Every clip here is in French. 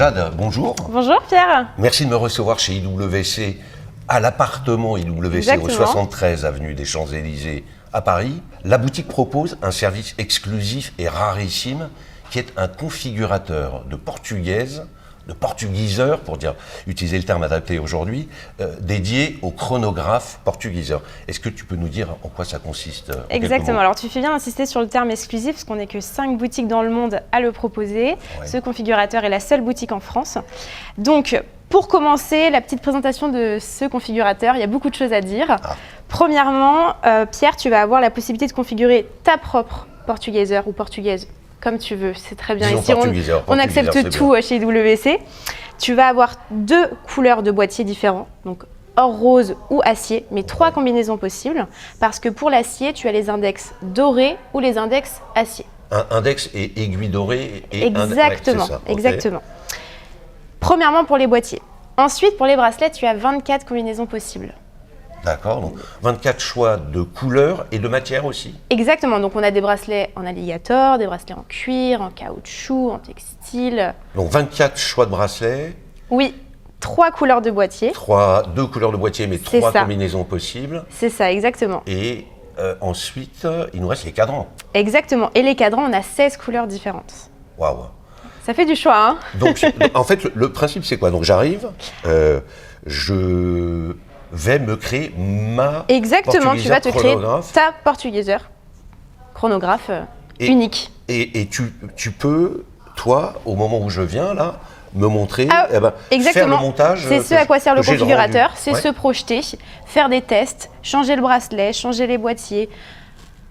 Jade, bonjour. Bonjour Pierre. Merci de me recevoir chez IWC, à l'appartement IWC Exactement. au 73 avenue des Champs-Élysées à Paris. La boutique propose un service exclusif et rarissime qui est un configurateur de portugaises, de portugiseurs, pour utiliser le terme adapté aujourd'hui, dédié au chronographe portugiseur. Est-ce que tu peux nous dire en quoi ça consiste? Exactement, alors tu fais bien insister sur le terme exclusif parce qu'on n'est que 5 boutiques dans le monde à le proposer. Ouais. Ce configurateur est la seule boutique en France. Donc pour commencer, la petite présentation de ce configurateur, il y a beaucoup de choses à dire. Premièrement, Pierre, tu vas avoir la possibilité de configurer ta propre portugaiseur ou portugaise comme tu veux, c'est très bien. Ici, on accepte tout chez IWC. Tu vas avoir 2 couleurs de boîtiers différents, donc or rose ou acier, mais 3 combinaisons possibles, parce que pour l'acier, tu as les index dorés ou les index acier. Un index et aiguille dorée et exactement, exactement. Premièrement pour les boîtiers. Ensuite, pour les bracelets, tu as 24 combinaisons possibles. D'accord, donc 24 choix de couleurs et de matières aussi. Exactement, donc on a des bracelets en alligator, des bracelets en cuir, en caoutchouc, en textile. Donc 24 choix de bracelets. Oui, 3 couleurs de boîtier. 2 couleurs de boîtier, mais 3 combinaisons possibles. C'est ça, exactement. Et ensuite, il nous reste les cadrans. Exactement, et les cadrans, on a 16 couleurs différentes. Waouh. Ça fait du choix, hein. Donc, en fait, le principe, c'est quoi? Donc j'arrive, je vais me créer ma exactement, tu vas te créer ta portugaiseur chronographe unique. Et tu peux, toi, au moment où je viens, là, me montrer, faire le montage. C'est ce à quoi sert le configurateur, c'est se projeter, faire des tests, changer le bracelet, changer les boîtiers.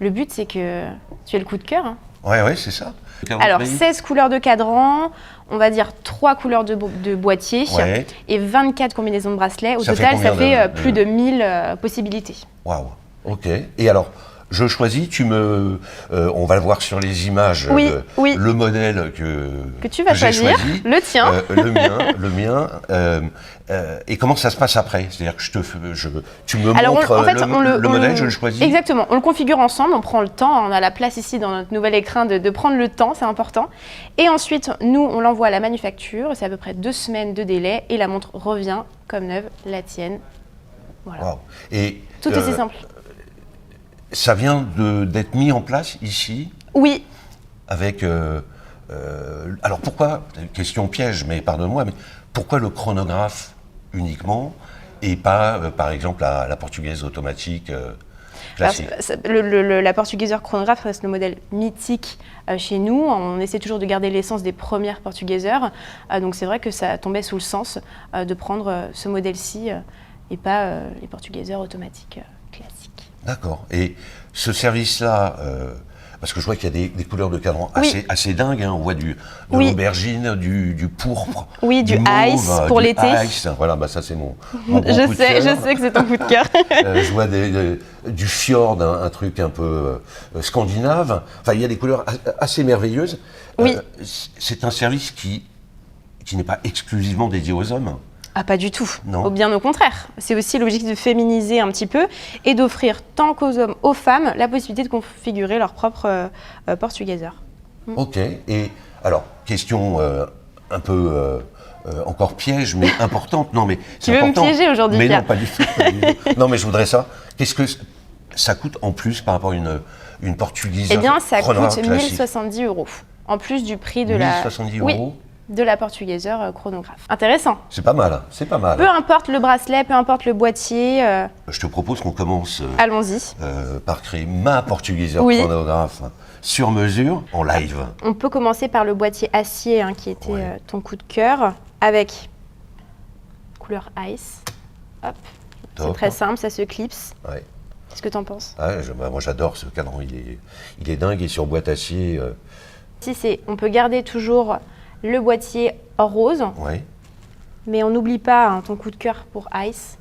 Le but, c'est que tu aies le coup de cœur. Hein. Ouais, c'est ça. Alors, 16 couleurs de cadran, on va dire 3 couleurs de boîtier et 24 combinaisons de bracelets. Au total, ça fait plus de 1000 possibilités. Waouh, ok. Et alors, je choisis, on va le voir sur les images, le modèle que tu vas choisir, le tien. Le mien. Et comment ça se passe après? C'est-à-dire que tu me montres le modèle, je le choisis? Exactement, on le configure ensemble, on prend le temps, on a la place ici dans notre nouvel écran de prendre le temps, c'est important. Et ensuite, nous, on l'envoie à la manufacture, c'est à peu près 2 semaines de délai et la montre revient comme neuve, la tienne. Voilà. Wow. Et, tout est si simple. Ça vient d'être mis en place ici? Oui. Avec... alors pourquoi, question piège, mais pardonne-moi, mais pourquoi le chronographe uniquement et pas, par exemple, la portugaise automatique classique? La portugaiseur chronographe reste le modèle mythique chez nous. On essaie toujours de garder l'essence des premières portugaiseurs. Donc c'est vrai que ça tombait sous le sens de prendre ce modèle-ci et pas les portugaiseurs automatiques classiques. D'accord. Et ce service-là, parce que je vois qu'il y a des couleurs de cadran assez dingues, hein. On voit de l'aubergine, du pourpre, du mauve, ice pour l'été. Voilà, ça c'est mon je sais que c'est ton coup de cœur. Je vois du fjord, un truc un peu scandinave. Enfin, il y a des couleurs assez merveilleuses. Oui. C'est un service qui n'est pas exclusivement dédié aux hommes. Ah, pas du tout. Non. Bien au contraire. C'est aussi l'objectif de féminiser un petit peu et d'offrir tant qu'aux hommes, aux femmes, la possibilité de configurer leur propre portugaiseur. Ok. Et alors, question un peu encore piège, mais importante. Non, mais tu veux me piéger aujourd'hui, mais Pierre? Non, pas du tout. Non, mais je voudrais ça. Qu'est-ce que ça coûte en plus par rapport à une portugaiseur? Eh bien, ça coûte 1070 €. En plus du prix de 1070 €. De la portugaiseur chronographe. Intéressant. C'est pas mal, c'est pas mal. Peu importe le bracelet, peu importe le boîtier. Je te propose qu'on commence allons-y. Par créer ma portugaiseur chronographe sur mesure en live. On peut commencer par le boîtier acier qui était ton coup de cœur avec couleur ice. Hop. C'est très simple, ça se clipse. Ouais. Qu'est-ce que tu en penses? Moi j'adore ce cadran, il est dingue et sur boîte acier. On peut garder toujours le boîtier or rose, mais on n'oublie pas ton coup de cœur pour Ice.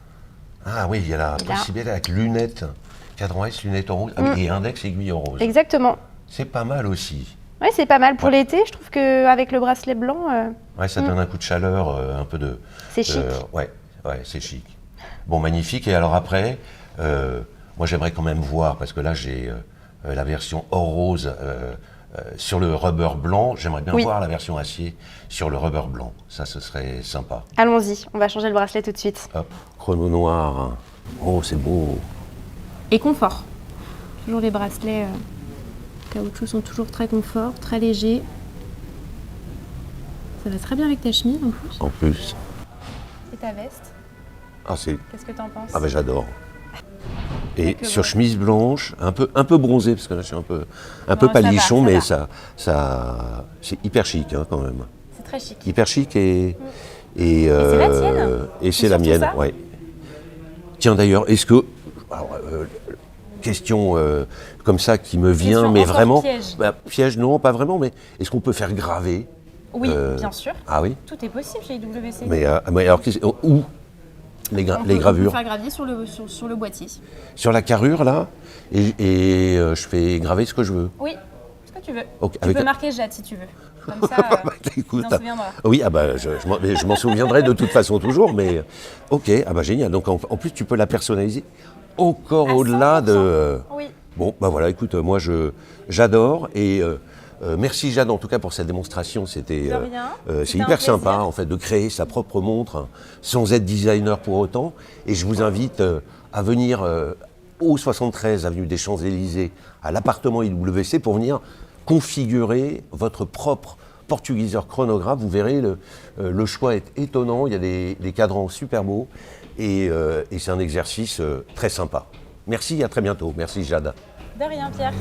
Ah oui, il y a la possibilité avec lunettes, cadran Ice, lunettes en rose, et index aiguille en rose. Exactement. C'est pas mal aussi. Oui, c'est pas mal pour l'été. Je trouve qu'avec le bracelet blanc... ça donne un coup de chaleur, un peu de... C'est chic. Ouais, c'est chic. Bon, magnifique. Et alors après, moi j'aimerais quand même voir, parce que là j'ai la version or rose sur le rubber blanc. J'aimerais bien Oui. voir la version acier sur le rubber blanc. Ça, ce serait sympa. Allons-y, on va changer le bracelet tout de suite. Hop, chrono noir. Oh, c'est beau. Et confort. Toujours les bracelets caoutchouc sont toujours très confort, très légers. Ça va très bien avec ta chemise en plus. En plus. Et ta veste, Ah, c'est... qu'est-ce que t'en penses? Ah ben j'adore. Et Donc, sur ouais. chemise blanche, un peu bronzé, parce que là je suis un peu ça palichon, va, mais ça ça c'est hyper chic quand même. C'est très chic. Hyper chic et c'est la tienne. et c'est C'est la surtout mienne, ça. ouais. Tiens d'ailleurs, est-ce que alors, question comme ça qui me vient, Question mais encore vraiment piège. piège non, pas vraiment, mais est-ce qu'on peut faire graver? Oui, bien sûr. Ah oui. Tout est possible chez IWC. Mais alors où les On gravures? peut faire gravier sur le boîtier. Sur la carrure là, et je fais graver ce que je veux. Oui, ce que tu veux. Ok, Tu avec- peux marquer Jade si tu veux. Comme ça, Écoute, tu t'en souviendras. oui, ah bah, je m'en souviendrai de toute façon toujours, mais ok, ah bah génial. Donc en plus, tu peux la personnaliser encore À au-delà 100%. de. Oui. Bon, bah voilà, écoute, moi j'adore et merci Jade en tout cas pour cette démonstration. C'était De rien. c'est C'était un hyper plaisir. sympa en fait de créer sa propre montre hein, sans être designer pour autant. Et je vous invite à venir au 73 avenue des Champs-Élysées à l'appartement IWC pour venir configurer votre propre portugiseur chronographe. Vous verrez, le choix est étonnant, il y a des cadrans super beaux et c'est un exercice très sympa. Merci, à très bientôt. Merci Jade. De rien, Pierre.